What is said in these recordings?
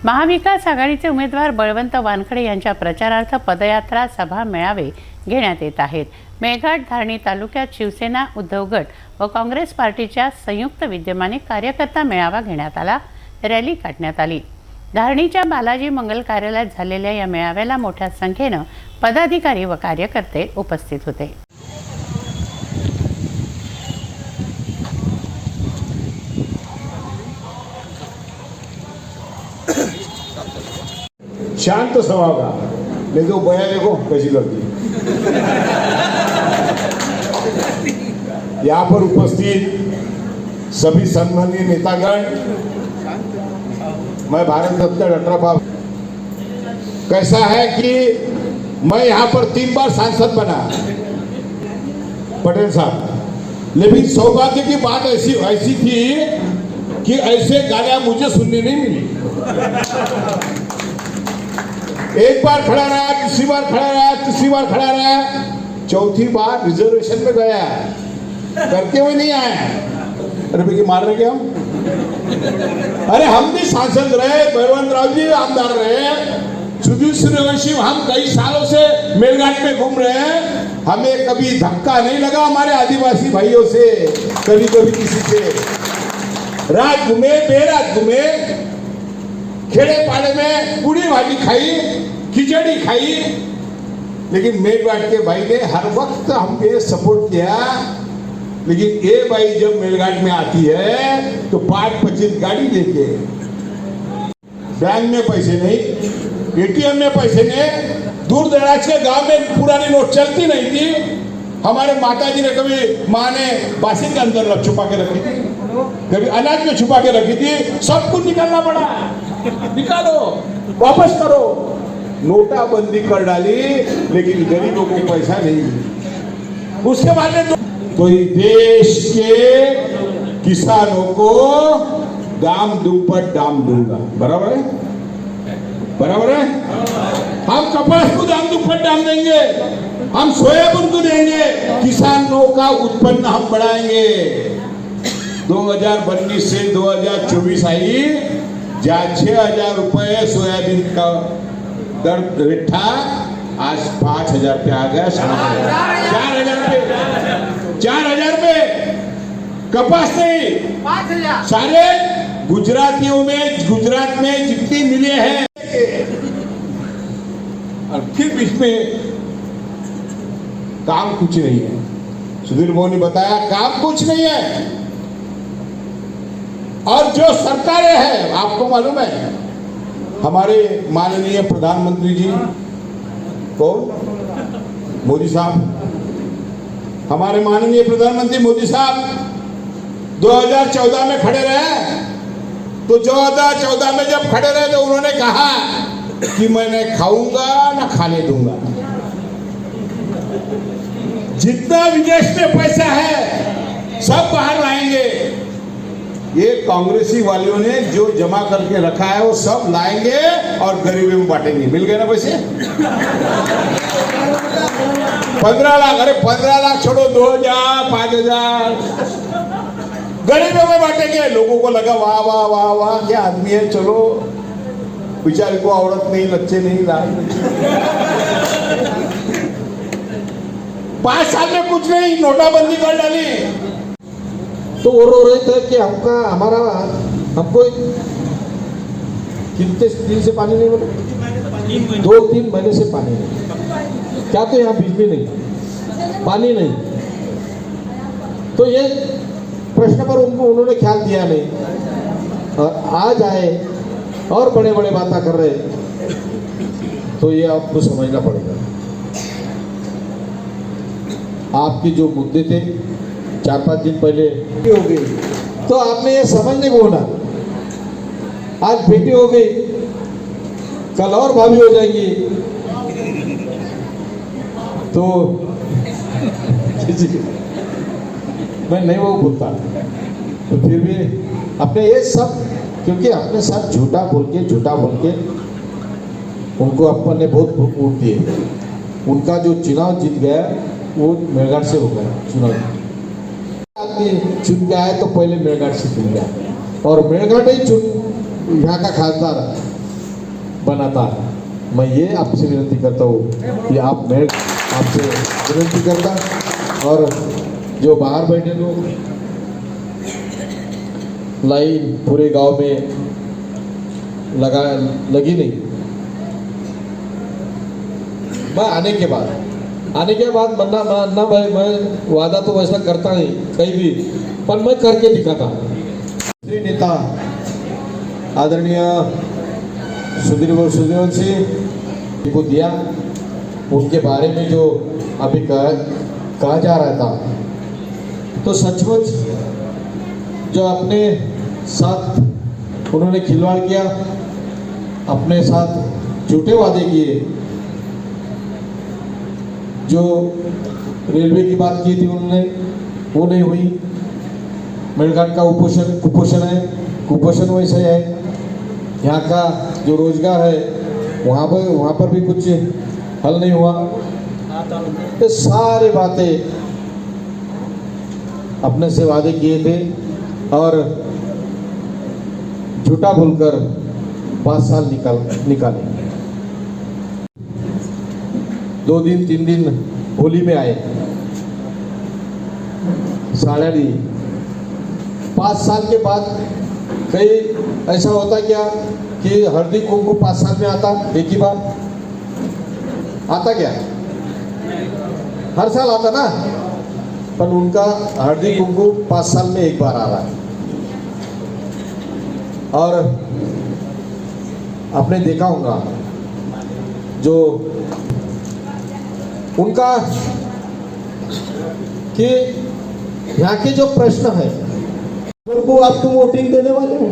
महाविकास आघाडीचे उमेदवार बळवंत वानखडे यांच्या प्रचारार्थ पदयात्रा, सभा, मेळावे घेण्यात येत आहेत। मेळघाट धारणी तालुक्यात शिवसेना, उद्धव गट व काँग्रेस पार्टीच्या संयुक्त विद्यमाने कार्यकर्ता मेळावा घेण्यात आला, रॅली काढण्यात आली। धारणीच्या बालाजी मंगल कार्यालयात झालेल्या या मेळाव्याला मोठ्या संख्येने पदाधिकारी व कार्यकर्ते उपस्थित होते। शांत सभा का, नहीं तो बया देखो कैसी करती। यहाँ पर उपस्थित सभी सम्मानीय नेतागण, मैं भारत रत्न डॉक्टर बाबा, कैसा है कि मैं यहाँ पर 3 बार सांसद बना पटेल साहब, लेकिन सौभाग्य की बात ऐसी थी कि ऐसे गालियां मुझे सुनने नहीं मिली। एक बार खड़ा रहा, दूसरी बार खड़ा रहा, तीसरी बार खड़ा रहा, चौथी बार रिजर्वेशन में गया, करके हुए नहीं आया। अरे भैया मार रहे क्या हम? अरे हम भी सांसद रहे, बलवंत राव जी आमदार रहे, सुधीर सूर्यवंशी, हम कई सालों से मेलघाट में घूम रहे हैं, हमें कभी धक्का नहीं लगा हमारे आदिवासी भाइयों से, कभी किसी से। रात घूमे, बेरात घूमे, खेड़े पाड़े में पूरी भाजी खाई, खिचड़ी खाई, लेकिन मेलघाट के भाई ने हर वक्त हमके सपोर्ट किया। लेकिन ये भाई जब मेलघाट में आती है तो 5-25 गाड़ी लेके, बैंक में पैसे नहीं, एटीएम में पैसे नहीं, दूर दराज के गांव में पुरानी नोट चलती नहीं थी। हमारे माताजी ने कभी माँ ने बासी के अंदर छुपा के रखी थी, कभी अनाज में छुपा के रखी थी, सब कुछ निकालना पड़ा, निकालो, वापस करो। नोटाबंदी कर डाली, लेकिन गरीबों को पैसा नहीं मिला। उसके बाद में तो देश के किसानों को दाम दुप्पट दाम दूंगा, बराबर है, बराबर है। हम कपास को दाम दुप्पट दाम देंगे, हम सोयाबीन को देंगे, किसानों का उत्पन्न हम बढ़ाएंगे। 2022 से 2024 आई, जहाँ 6,000 रुपए सोयाबीन का दर रेट था, आज 5,000 पे आ गया, 4,000 पे कपास नहीं, 5,000 सारे गुजरातियों में, गुजरात में जितनी मिले हैं, और फिर इसमें काम कुछ नहीं है। सुधीर भाऊ ने बताया काम कुछ नहीं है। और जो सरकारें हैं, आपको मालूम है, हमारे माननीय प्रधानमंत्री जी कौन, मोदी साहब, हमारे माननीय प्रधानमंत्री मोदी साहब 2014 में खड़े रहे। तो 2014 में जब खड़े रहे तो उन्होंने कहा कि मैं न खाऊंगा न खाने दूंगा, जितना विदेश में पैसा है सब बाहर लाएंगे। ये कांग्रेसी वालियों ने जो जमा करके रखा है वो सब लाएंगे और गरीबों में बांटेंगे। मिल गए ना पैसे? 15 लाख, अरे 15 लाख छोड़ो, 2,000, 5,000 गरीबों में बांटेंगे। लोगों को लगा वाह वाह वाह वाह क्या आदमी है, चलो बेचारे को औरत नहीं, बच्चे नहीं, लाल 5 साल में कुछ नहीं, नोटाबंदी कर डाली। तो वो रो रहे थे कि हमको कितने दिन से पानी नहीं मिला, 2-3 महीने से पानी नहीं। क्या तो यहाँ बिजली नहीं, पानी नहीं। तो ये प्रश्न पर उन्होंने ख्याल दिया नहीं, और आज आए और बड़े बड़े बातें कर रहे, तो ये आपको समझना पड़ेगा। आपके जो मुद्दे थे 4-5 दिन पहले हो गई, तो आपने ये समझने को होना, आज बेटी हो गई, कल और भाभी हो जाएंगी, तो मैं नहीं वो बोलता, तो फिर भी अपने ये सब, क्योंकि अपने साथ झूठा बोल के उनको अपन ने बहुत वोट दिए। उनका जो चुनाव जीत गया वो मेलघाट से हो गया चुनाव। आदमी चुन के आए तो पहले मेलघाट से चुन गया, और मेलघाट ही चुन यहाँ का खासदार है। बनाता है। मैं ये आपसे विनती करता हूँ कि आप, मैं आपसे विनती करता, और जो बाहर बैठे लोग, लाइन पूरे गांव में लगी नहीं। मैं आने के बाद मन्ना भाई, मैं वादा तो वैसा करता नहीं कहीं भी, पर मैं करके दिखाता। श्री नेता आदरणीय सुधीर वंशी को दिया, उनके बारे में जो अभी कहा जा रहा था, तो सचमुच जो अपने साथ उन्होंने खिलवाड़ किया, अपने साथ झूठे वादे किए, जो रेलवे की बात की थी उन्होंने, वो नहीं हुई। मेलघाट का कुपोषण वैसे है, यहाँ का जो रोजगार है वहाँ पर भी कुछ हल नहीं हुआ। ये सारी बातें अपने से वादे किए थे और झूठा बोलकर 5 साल निकाले। 2 दिन 3 दिन होली में आए, साढ़े दी। 5 साल के बाद कहीं ऐसा होता क्या कि हल्दी कुमकुम 5 साल में आता, एक ही बार आता क्या? हर साल आता ना, पर उनका हल्दी कुमकुम 5 साल में एक बार आ रहा है। और आपने देखा होगा जो उनका कि यहाँ के जो प्रश्न है, को आप तुम वोटिंग देने वाले हो?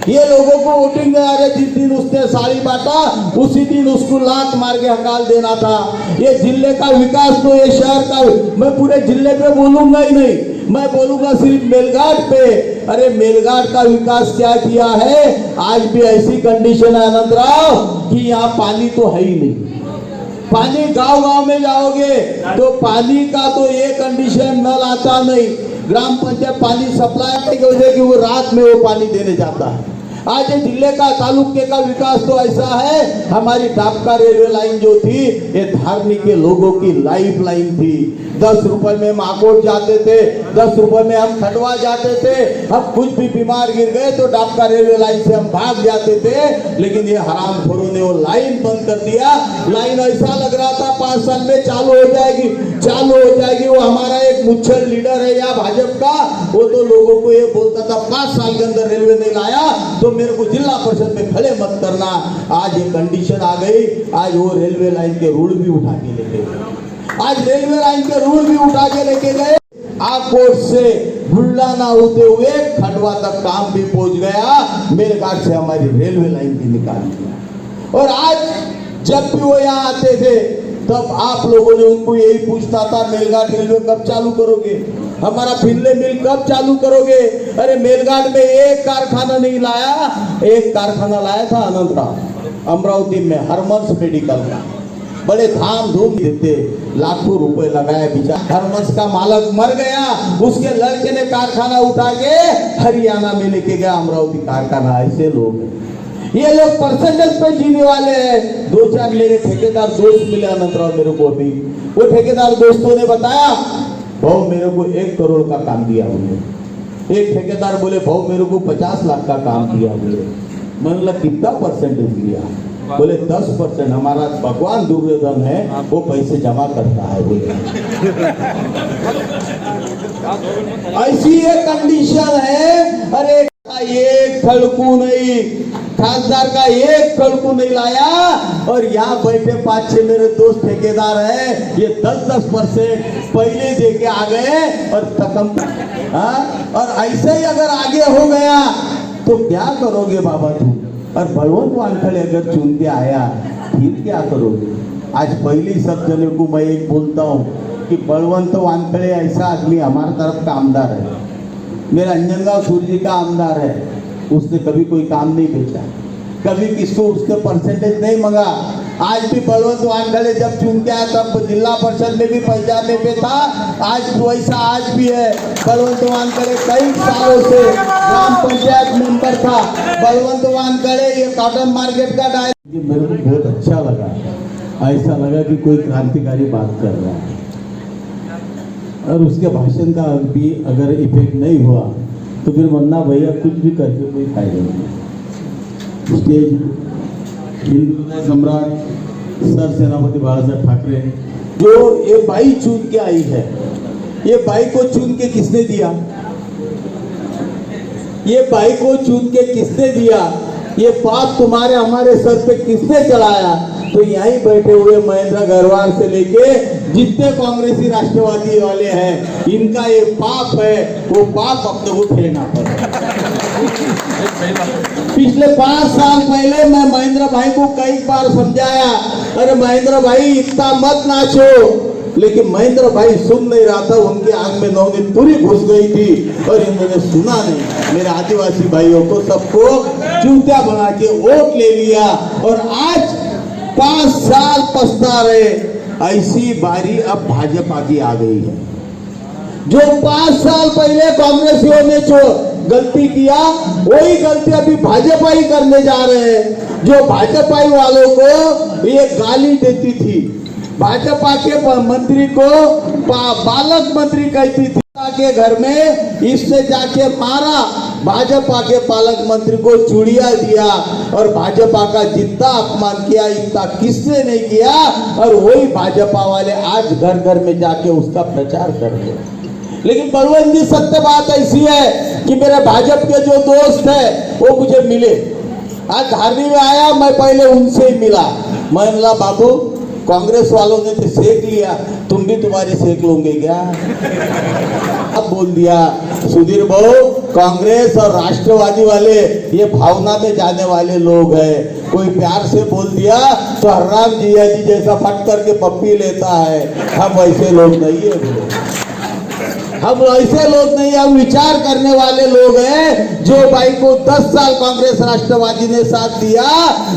ये लोगों को वोटिंग में आ रहे, जिस दिन उसने साड़ी बांटा उसी दिन उसको लात मार के हकाल देना था। ये जिले का विकास तो ये शहर का, मैं पूरे जिले पे बोलूंगा ही नहीं, मैं बोलूंगा सिर्फ मेलघाट पे। अरे मेलघाट का विकास क्या किया है? आज भी ऐसी कंडीशन है अनंतराव कि यहाँ पानी तो है ही नहीं। पानी गांव में जाओगे तो पानी का तो ये कंडीशन, नल आता नहीं, ग्राम पंचायत पानी सप्लाई की वजह कि वो रात में वो पानी देने जाता है। आज ये जिले का, तालुके का विकास तो ऐसा है, हमारी डाबका रेलवे लाइन जो थी ये धारनी के लोगों की लाइफ लाइन थी। 10 रुपए में माकोट जाते थे, 10 रुपए में हम खंडवा जाते थे। हम कुछ भी बीमार गिर गए तो डाबका रेलवे लाइन से हम भाग जाते थे, लेकिन ये हरामखोरों ने वो लाइन बंद कर दिया। लाइन ऐसा लग रहा था 5 साल में चालू हो जाएगी। वो हमारा एक मुच्छर लीडर है या भाजपा का, वो तो लोगों को ये बोलता था 5 साल के अंदर रेलवे नहीं लाया तो मेरे को जिला परिषद में खड़े मत करना। आज ये कंडीशन आ गई, आज वो रेलवे लाइन के रूल भी उठा के लेके गए। आकोट से भुल्ला ना होते हुए खंडवा तक काम भी पहुंच गया। मेलघाट से हमारी रेलवे लाइन भी निकाल दिया। और आज जब भी वो यहाँ आते थे तब आप लोगों ने उनको यही पूछता था, मेलघाट रेलवे कब चालू करोगे, हमारा फिनले मिल कब चालू करोगे? अरे मेलघाट में एक कारखाना नहीं लाया, एक कारखाना लाया था अनंतराव अमरावती में, हरमन्स मेडिकल का। बड़े धाम धूम देते, लाखों रुपए लगाए, बेचारा हरमन्स का मालक मर गया, उसके लड़के ने कारखाना उठा के हरियाणा में लेके गया, अमरावती कारखाना। ऐसे लोग हैं, ये लोग परसेंटेज पे जीने वाले हैं। 2-4 मेरे ठेकेदार दोस्त मिले अनंतराव मेरे को, अभी वो ठेकेदार दोस्तों ने बताया, भाऊ मेरे को 1 करोड़ का काम दिया उन्होंने। एक ठेकेदार बोले, भाऊ मेरे को 50 लाख का काम दिया उन्होंने। मैंने बोला कितना परसेंटेज दिया? बोले 10%। हमारा भगवान दुर्योधन है, वो पैसे जमा करता है बोले। ऐसी ये कंडीशन है। अरे एक खड़कू नहीं, खासदार का एक खड़कू नहीं लाया, और यहाँ बैठे 5-6 मेरे दोस्त ठेकेदार हैं, ये 10% पहले दे के आ गए और तकम। और ऐसे ही अगर आगे हो गया तो क्या करोगे बाबा तू? और बलवंत वानखड़े अगर चुन के आया फिर क्या करोगे? आज पहली सब जने को मैं एक बोलता हूँ कि बलवंत वानखड़े ऐसा आदमी हमारे तरफ का आमदार है, मेरा अंजनगांव सूर्य का आमदार है। उसने कभी कोई काम नहीं बेचा, कभी किसको उसके परसेंटेज नहीं मंगा। आज भी बलवंत वानखड़े जब चुन के आया तब जिला परिषद में भी पंजाबे पे था, आज वैसा आज भी है। बलवंत वानखड़े कई सालों से ग्राम पंचायत मेंबर था। बलवंत वानखड़े ये कॉटन मार्केट का मेरे को बहुत अच्छा लगा, ऐसा लगा कि कोई क्रांतिकारी बात कर रहा है। और उसके भाषण का भी अगर इफेक्ट नहीं हुआ तो फिर मन्ना भैया कुछ भी करके कोई फायदा नहीं। स्टेज हिंदू सम्राट सर सेनापति बाला साहब ठाकरे, जो ये बाई चुन के आई है, ये बाई को चुन के किसने दिया? ये बाई को चुन के किसने दिया? ये पाप तुम्हारे हमारे सर पे किसने चढ़ाया? तो यहीं बैठे हुए महेंद्र अग्रवाल से लेके जितने कांग्रेसी राष्ट्रवादी वाले हैं, इनका ये पाप है, वो पाप अपने को ठहरना पड़ेगा। पिछले 5 साल पहले मैं महेंद्र भाई को कई बार समझाया, अरे महेंद्र भाई इतना मत नाचो, लेकिन महेंद्र भाई सुन नहीं रहा था। उनकी आंख में नौनी तुरी घुस गई थी और इन्होंने सुना नहीं। मेरे आदिवासी भाइयों को सबको चूतिया बना के वोट ले लिया और आज 5 साल पछता रहे। ऐसी बारी अब भाजपा की आ गई है। जो 5 साल पहले कांग्रेसियों ने जो गलती किया, वही गलती अभी भाजपा ही करने जा रहे हैं। जो भाजपाई वालों को ये गाली देती थी, भाजपा के मंत्री को बालक मंत्री कहती थी, के घर में इससे जाके मारा, भाजपा के पालक मंत्री को चूड़िया दिया और भाजपा का जितना अपमान किया इतना किसने नहीं किया। और वही भाजपा वाले आज घर घर में जाके उसका प्रचार कर रहे। लेकिन बलवंत जी, सत्य बात ऐसी है कि मेरे भाजपा के जो दोस्त है वो मुझे मिले। आज धारनी में आया, मैं पहले उनसे ही मिला। मैं बोला बाबू, कांग्रेस वालों ने तो सेक लिया, तुम भी तुम्हारे सेक लोगे क्या? अब बोल दिया सुधीर भाऊ, कांग्रेस और राष्ट्रवादी वाले ये भावना में जाने वाले लोग हैं। कोई प्यार से बोल दिया तो हरराम जिया जी जैसा फट करके पप्पी लेता है। हम वैसे लोग नहीं है, हम ऐसे लोग नहीं, हम विचार करने वाले लोग हैं। जो भाई को 10 साल कांग्रेस राष्ट्रवादी ने साथ दिया,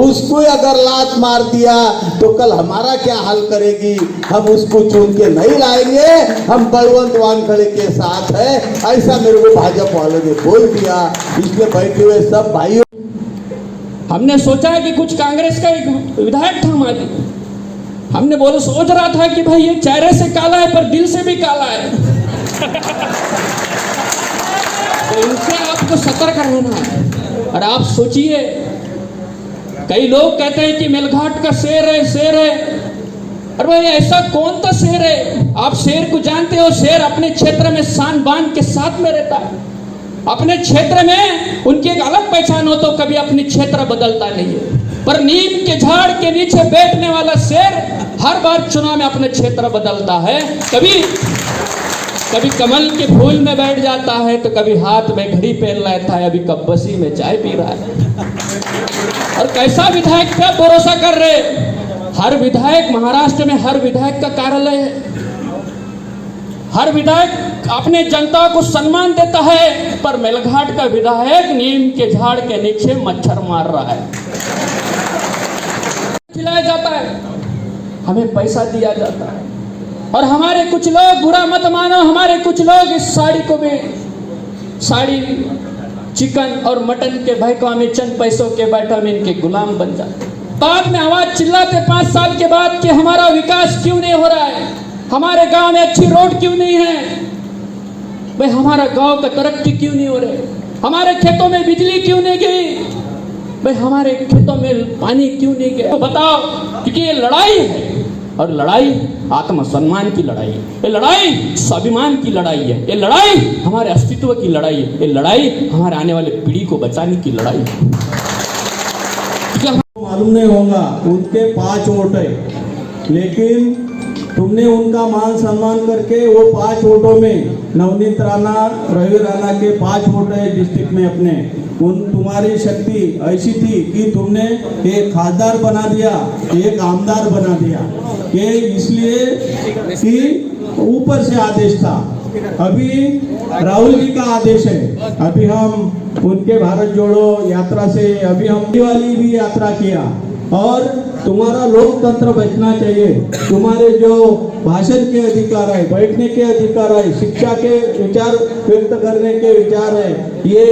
उसको अगर लात मार दिया तो कल हमारा क्या हाल करेगी? हम उसको चुन के नहीं लाएंगे, हम बलवंत वानखड़े के साथ है, ऐसा मेरे को भाजपा वालों ने बोल दिया। इसलिए बैठे हुए सब भाइयों, हमने सोचा है कि कुछ कांग्रेस का एक विधायक था हमारी, हमने बोला सोच रहा था कि भाई ये चेहरे से काला है पर दिल से भी काला है, तो इनसे आपको सतर्क रहना है। और आप सोचिए, कई लोग कहते हैं कि मेलघाट का शेर है, शेर है। अरे भाई, ऐसा कौन सा शेर है? आप शेर को जानते हो? शेर अपने क्षेत्र में शान बांध के साथ में रहता है। अपने क्षेत्र में उनकी एक अलग पहचान हो तो कभी अपनी क्षेत्र बदलता नहीं है। पर नीम के झाड़ के नीचे बैठने वाला शेर हर बार चुनाव में अपने क्षेत्र बदलता है। कभी कमल के फूल में बैठ जाता है तो कभी हाथ में घड़ी पहन लेता है, अभी कब्बसी में चाय पी रहा है। और कैसा विधायक पे भरोसा कर रहे? हर विधायक, महाराष्ट्र में हर विधायक का कार्यालय है, हर विधायक अपने जनता को सम्मान देता है, पर मेलघाट का विधायक नीम के झाड़ के नीचे मच्छर मार रहा है। खिलाया जाता है, हमें पैसा दिया जाता है। और हमारे कुछ लोग, बुरा मत मानो, हमारे कुछ लोग इस साड़ी को भी, साड़ी, चिकन और मटन के भयका में, चंद पैसों के बैठा में इनके गुलाम बन जाते। बाद में आवाज चिल्लाते 5 साल के बाद कि हमारा विकास क्यों नहीं हो रहा है, हमारे गांव में अच्छी रोड क्यों नहीं है, भाई हमारा गांव का तरक्की क्यों नहीं हो रहे, हमारे खेतों में बिजली क्यों नहीं गई, भाई हमारे खेतों में पानी क्यों नहीं गया। तो बताओ, क्योंकि ये लड़ाई है, और लड़ाई आत्मसम्मान की लड़ाई है, ये लड़ाई स्वाभिमान की लड़ाई है, ये लड़ाई हमारे अस्तित्व की लड़ाई है, ये लड़ाई हमारे आने वाले पीढ़ी को बचाने की लड़ाई है। मालूम नहीं होगा उनके 5 वोट है, लेकिन तुमने उनका मान सम्मान करके वो 5 वोटों में नवनीत राणा, रवि राणा के 5 वोट है डिस्ट्रिक्ट में अपने। तुम्हारी शक्ति ऐसी थी कि तुमने एक खासदार बना दिया, एक आमदार बना दिया, ये इसलिए कि ऊपर से आदेश था। अभी राहुल जी का आदेश है। अभी हम उनके भारत जोड़ो यात्रा से अभी हम वाली भी यात्रा किया, और तुम्हारा लोकतंत्र बचना चाहिए। तुम्हारे जो भाषण के अधिकार है, बैठने के अधिकार है, शिक्षा के विचार व्यक्त करने के विचार है, ये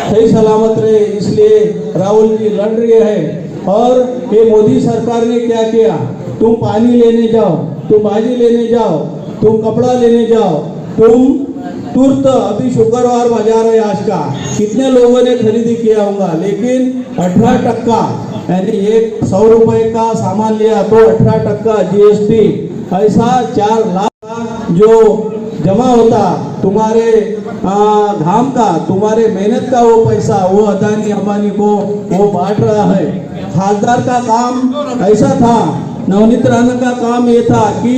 सही सलामत रहे, इसलिए राहुल जी लड़ रहे हैं। और ये मोदी सरकार ने क्या किया, तुम पानी लेने जाओ, तुम भाजी लेने जाओ, तुम कपड़ा लेने जाओ, तुम तुरंत अभी शुक्रवार बाजार है आज का, कितने लोगों ने खरीदी किया होगा, लेकिन 18% यानी 100 रुपए का सामान लिया तो 18% GST, ऐसा 4 लाख जो जमा होता तुम्हारे घाम का, तुम्हारे मेहनत का वो पैसा, वो अदानी अंबानी को वो बांट रहा है। खासदार का काम ऐसा था, नवनीत राणा का काम ये था कि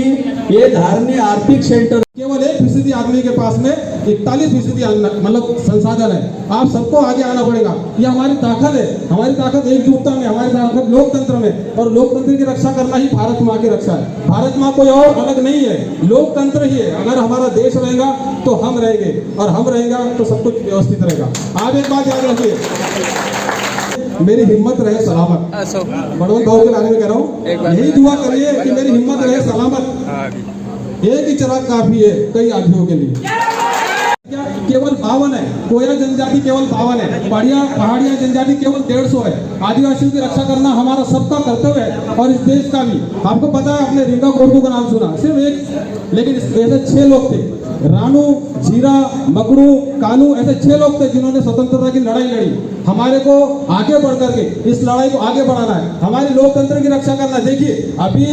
ये धारणीय आर्थिक सेंटर केवल 1% आदमी के पास में 41% मतलब संसाधन है। आप सबको आगे आना पड़ेगा, ये हमारी ताकत है। हमारी ताकत एकजुटता में, हमारी ताकत लोकतंत्र में, और लोकतंत्र की रक्षा करना ही भारत माँ की रक्षा है। भारत माँ कोई और अलग नहीं है, लोकतंत्र ही है। अगर हमारा देश रहेगा तो हम रहेंगे, और हम रहेगा तो सब कुछ व्यवस्थित रहेगा। आप एक बात याद रखिए, मेरी हिम्मत रहे सलामत, बड़वन भाव के बारे में कह रहा हूँ, यही दुआ करिए कि मेरी हिम्मत रहे सलामत। एक ही चिराग काफी है कई आदमियों के लिए। क्या केवल 52 है, कोया जनजाति केवल 52 है, पहाड़िया जनजाति केवल 150 है। आदिवासियों की रक्षा करना हमारा सबका कर्तव्य है, और इस देश का भी। आपको पता है, आपने रिंगा कोरबू का नाम सुना, सिर्फ एक, लेकिन ऐसे 6 लोग थे, रानू, जीरा, मकड़ू, कानू, ऐसे 6 लोग थे जिन्होंने स्वतंत्रता की लड़ाई लड़ी। हमारे को आगे बढ़ करके इस लड़ाई को आगे बढ़ाना है, हमारी लोकतंत्र की रक्षा करना है। देखिए, अभी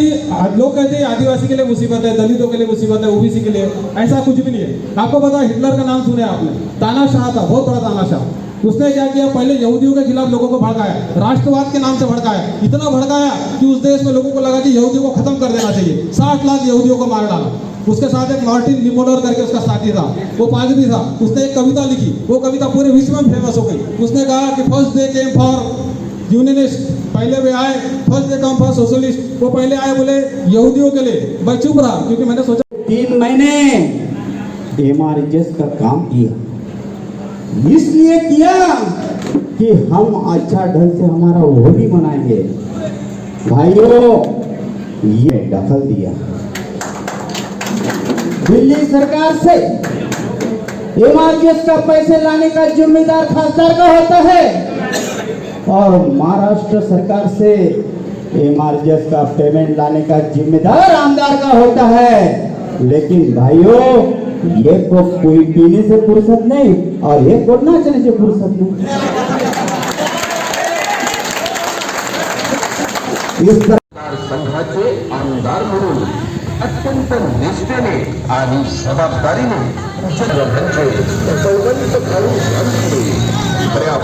लोग कहते हैं आदिवासी के लिए मुसीबत है, दलितों के लिए मुसीबत है, ओबीसी के लिए, ऐसा कुछ भी नहीं है। आपको पता है, हिटलर का नाम सुने आपने, तानाशाह था, बहुत बड़ा तानाशाह। उसने क्या किया, पहले यहूदियों के खिलाफ लोगों को भड़काया, राष्ट्रवाद के नाम से भड़काया, इतना भड़काया कि उस देश में लोगों को लगा कि यहूदियों को खत्म कर देना चाहिए। 60 लाख यहूदियों को मार डाला। उसके साथ एक मार्टिन निमोलर करके उसका साथी था, वो पादरी था। उसने एक कविता लिखी, वो कविता पूरे विश्व में फेमस हो गई। उसने कहा कि first day came for unionist, पहले वे आए, first day come for socialist. वो पहले आए बोले यहूदियों के लिए। मैं चुप रहा क्योंकि मैंने सोचा 3 महीने MRHS का काम किया, इसलिए किया कि हम अच्छा ढंग से हमारा होली मनाएंगे। भाइयों, ये दखल दिया दिल्ली सरकार से। MRHS का पैसे लाने का जिम्मेदार खासदार का होता है, और महाराष्ट्र सरकार से MRHS का पेमेंट लाने का जिम्मेदार आमदार का होता है। लेकिन भाइयों, ये को कोई पीने से फुर्सत नहीं, और ये को नाचने से फुर्सत नहीं। इस संघाचे आमदार म्हणून अत्यंत निष्ठेने आणि जबाबदारीने खऱ्या